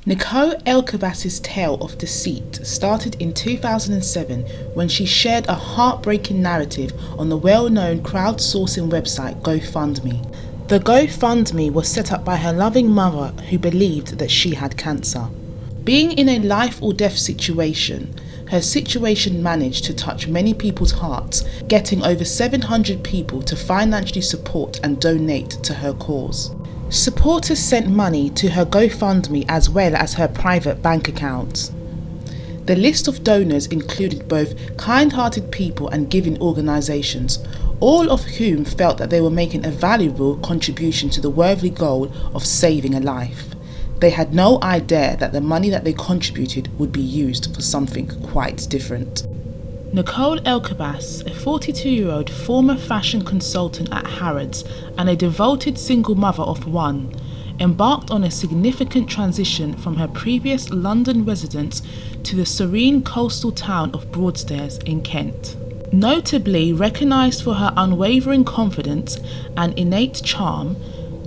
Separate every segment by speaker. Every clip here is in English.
Speaker 1: Nicole Elkabas's tale of deceit started in 2007 when she shared a heartbreaking narrative on the well-known crowdsourcing website GoFundMe. The GoFundMe was set up by her loving mother who believed that she had cancer. Being in a life or death situation, her situation managed to touch many people's hearts, getting over 700 people to financially support and donate to her cause. Supporters sent money to her GoFundMe as well as her private bank accounts. The list of donors included both kind-hearted people and giving organisations, all of whom felt that they were making a valuable contribution to the worthy goal of saving a life. They had no idea that the money that they contributed would be used for something quite different. Nicole Elkabas, a 42-year-old former fashion consultant at Harrods and a devoted single mother of one, embarked on a significant transition from her previous London residence to the serene coastal town of Broadstairs in Kent. Notably recognised for her unwavering confidence and innate charm,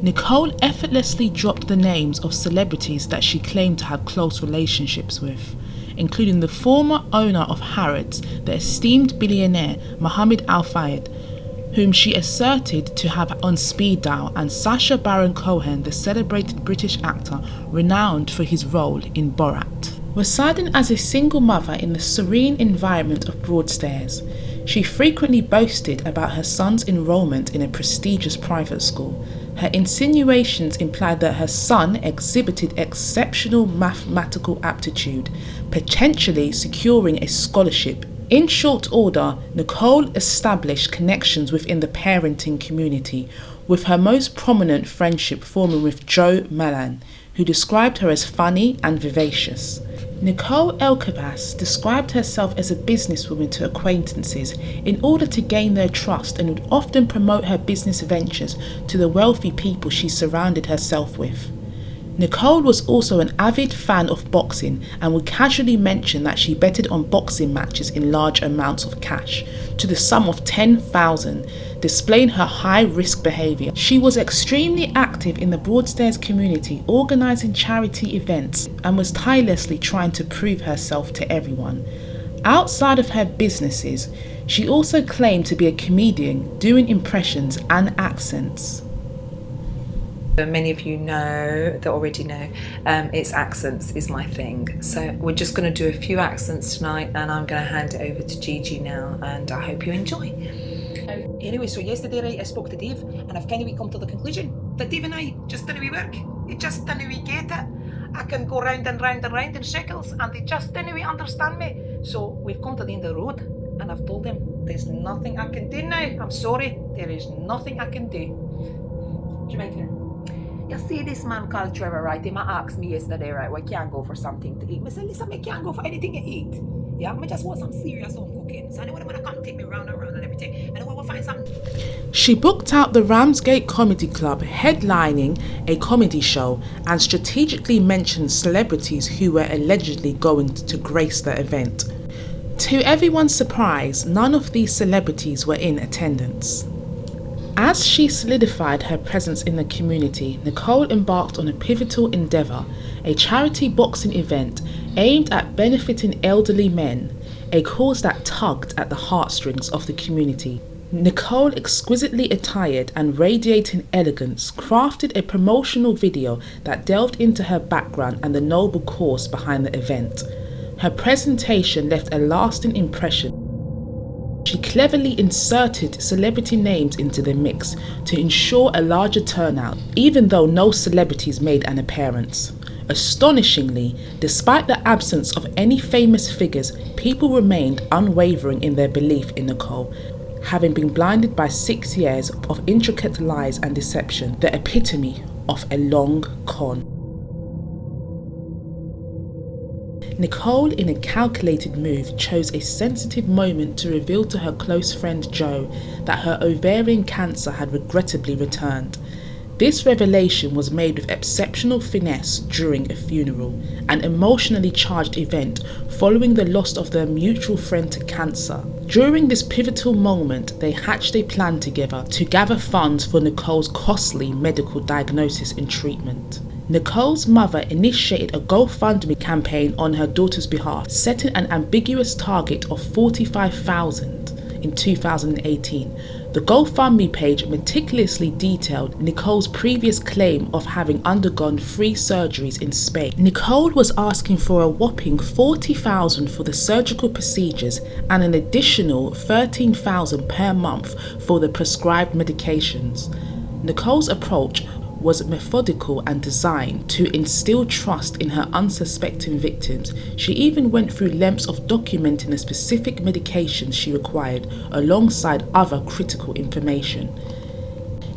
Speaker 1: Nicole effortlessly dropped the names of celebrities that she claimed to have close relationships with, including the former owner of Harrods, the esteemed billionaire Mohammed Al Fayed, whom she asserted to have on speed dial, and Sacha Baron Cohen, the celebrated British actor renowned for his role in Borat. Residing as a single mother in the serene environment of Broadstairs, she frequently boasted about her son's enrolment in a prestigious private school. Her insinuations implied that her son exhibited exceptional mathematical aptitude, potentially securing a scholarship. In short order, Nicole established connections within the parenting community, with her most prominent friendship forming with Joe Malan, who described her as funny and vivacious. Nicole Elkabas described herself as a businesswoman to acquaintances in order to gain their trust, and would often promote her business ventures to the wealthy people she surrounded herself with. Nicole was also an avid fan of boxing and would casually mention that she betted on boxing matches in large amounts of cash, to the sum of $10,000, displaying her high-risk behaviour. She was extremely active in the Broadstairs community, organising charity events, and was tirelessly trying to prove herself to everyone. Outside of her businesses, she also claimed to be a comedian, doing impressions and accents.
Speaker 2: Many of you know, that already know, it's accents is my thing. So we're just going to do a few accents tonight, and I'm going to hand it over to Gigi now, and I hope you enjoy.
Speaker 3: Anyway, so yesterday, right, I spoke to Dave, and I've kind of come to the conclusion that Dave and I just didn't work. It just didn't get it. I can go round and round and round in circles, and they just didn't understand me. So we've come to the end of the road, and I've told him there's nothing I can do now. I'm sorry, there is nothing I can do. Jamaican. You see this man called Trevor, right? He asked me yesterday, right, why can't go for something to eat. I said, listen, I can't go for anything to eat. Yeah, I just want some serious home cooking. So I know when I come take me round and round and everything. And I want to find something.
Speaker 1: She booked out the Ramsgate Comedy Club, headlining a comedy show, and strategically mentioned celebrities who were allegedly going to grace the event. To everyone's surprise, none of these celebrities were in attendance. As she solidified her presence in the community, Nicole embarked on a pivotal endeavour, a charity boxing event aimed at benefiting elderly men, a cause that tugged at the heartstrings of the community. Nicole, exquisitely attired and radiating elegance, crafted a promotional video that delved into her background and the noble cause behind the event. Her presentation left a lasting impression. She cleverly inserted celebrity names into the mix to ensure a larger turnout, even though no celebrities made an appearance. Astonishingly, despite the absence of any famous figures, people remained unwavering in their belief in Nicole, having been blinded by 6 years of intricate lies and deception, the epitome of a long con. Nicole, in a calculated move, chose a sensitive moment to reveal to her close friend Joe that her ovarian cancer had regrettably returned. This revelation was made with exceptional finesse during a funeral, an emotionally charged event following the loss of their mutual friend to cancer. During this pivotal moment, they hatched a plan together to gather funds for Nicole's costly medical diagnosis and treatment. Nicole's mother initiated a GoFundMe campaign on her daughter's behalf, setting an ambiguous target of $45,000 in 2018. The GoFundMe page meticulously detailed Nicole's previous claim of having undergone 3 surgeries in Spain. Nicole was asking for a whopping $40,000 for the surgical procedures and an additional $13,000 per month for the prescribed medications. Nicole's approach was methodical and designed to instill trust in her unsuspecting victims. She even went through lengths of documenting the specific medications she required alongside other critical information.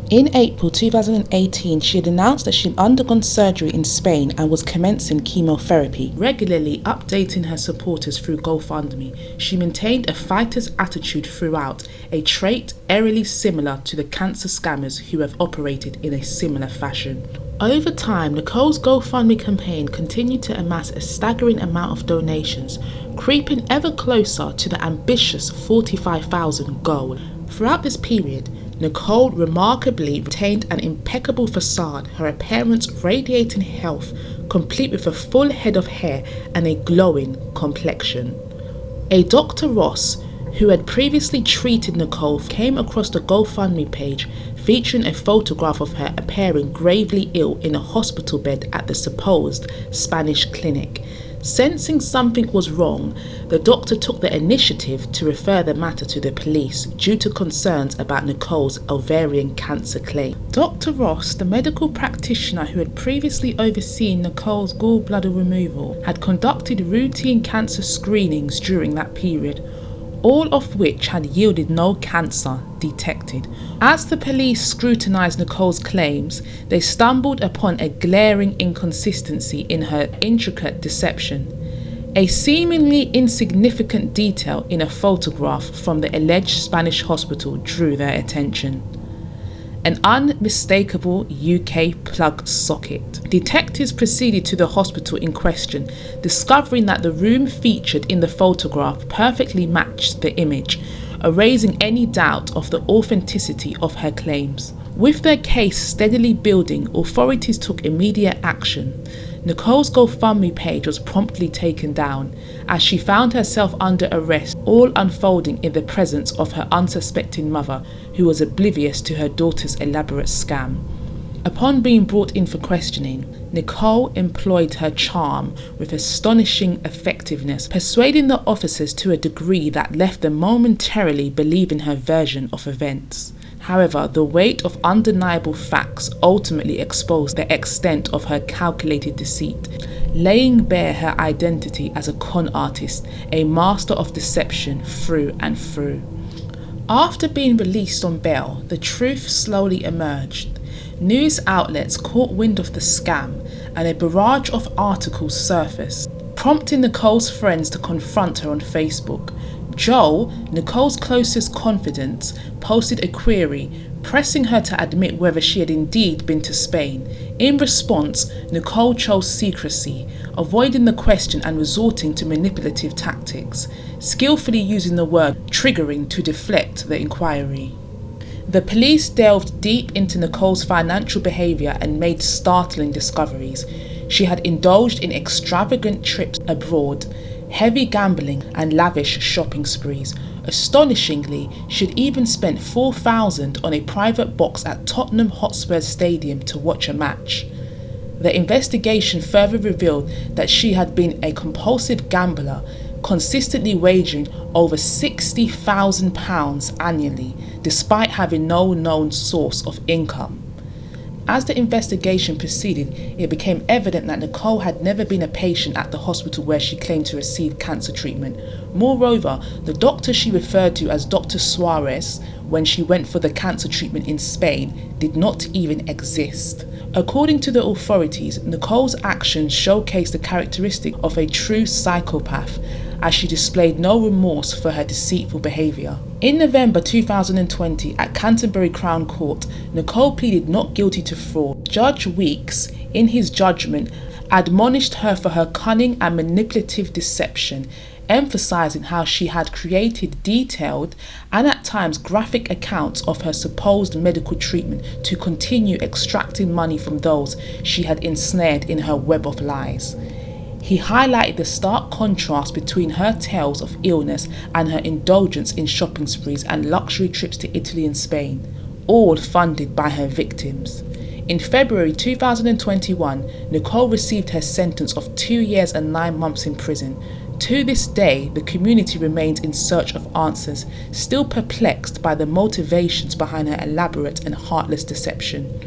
Speaker 1: In April 2018, she had announced that she had undergone surgery in Spain and was commencing chemotherapy, regularly updating her supporters through GoFundMe. She maintained a fighter's attitude throughout, a trait eerily similar to the cancer scammers who have operated in a similar fashion. Over time, Nicole's GoFundMe campaign continued to amass a staggering amount of donations, creeping ever closer to the ambitious $45,000 goal. Throughout this period, Nicole remarkably retained an impeccable facade, her appearance radiating health, complete with a full head of hair and a glowing complexion. A Dr. Ross, who had previously treated Nicole, came across the GoFundMe page featuring a photograph of her appearing gravely ill in a hospital bed at the supposed Spanish clinic. Sensing something was wrong, the doctor took the initiative to refer the matter to the police due to concerns about Nicole's ovarian cancer claim. Dr. Ross, the medical practitioner who had previously overseen Nicole's gallbladder removal, had conducted routine cancer screenings during that period, all of which had yielded no cancer detected. As the police scrutinised Nicole's claims, they stumbled upon a glaring inconsistency in her intricate deception. A seemingly insignificant detail in a photograph from the alleged Spanish hospital drew their attention. An unmistakable UK plug socket. Detectives proceeded to the hospital in question, discovering that the room featured in the photograph perfectly matched the image, erasing any doubt of the authenticity of her claims. With their case steadily building, authorities took immediate action. Nicole's GoFundMe page was promptly taken down, as she found herself under arrest, all unfolding in the presence of her unsuspecting mother, who was oblivious to her daughter's elaborate scam. Upon being brought in for questioning, Nicole employed her charm with astonishing effectiveness, persuading the officers to a degree that left them momentarily believing her version of events. However, the weight of undeniable facts ultimately exposed the extent of her calculated deceit, laying bare her identity as a con artist, a master of deception through and through. After being released on bail, the truth slowly emerged. News outlets caught wind of the scam, and a barrage of articles surfaced, prompting Nicole's friends to confront her on Facebook. Joel, Nicole's closest confidant, posted a query, pressing her to admit whether she had indeed been to Spain. In response, Nicole chose secrecy, avoiding the question and resorting to manipulative tactics, skillfully using the word triggering to deflect the inquiry. The police delved deep into Nicole's financial behaviour and made startling discoveries. She had indulged in extravagant trips abroad, heavy gambling and lavish shopping sprees. Astonishingly, she'd even spent $4,000 on a private box at Tottenham Hotspur Stadium to watch a match. The investigation further revealed that she had been a compulsive gambler, consistently wagering over £60,000 annually, despite having no known source of income. As the investigation proceeded, it became evident that Nicole had never been a patient at the hospital where she claimed to receive cancer treatment. Moreover, the doctor she referred to as Dr. Suarez when she went for the cancer treatment in Spain did not even exist. According to the authorities, Nicole's actions showcased the characteristic of a true psychopath, as she displayed no remorse for her deceitful behaviour. In November 2020, at Canterbury Crown Court, Nicole pleaded not guilty to fraud. Judge Weeks, in his judgment, admonished her for her cunning and manipulative deception, emphasizing how she had created detailed and at times graphic accounts of her supposed medical treatment to continue extracting money from those she had ensnared in her web of lies. He highlighted the stark contrast between her tales of illness and her indulgence in shopping sprees and luxury trips to Italy and Spain, all funded by her victims. In February 2021, Nicole received her sentence of 2 years and 9 months in prison. To this day, the community remains in search of answers, still perplexed by the motivations behind her elaborate and heartless deception.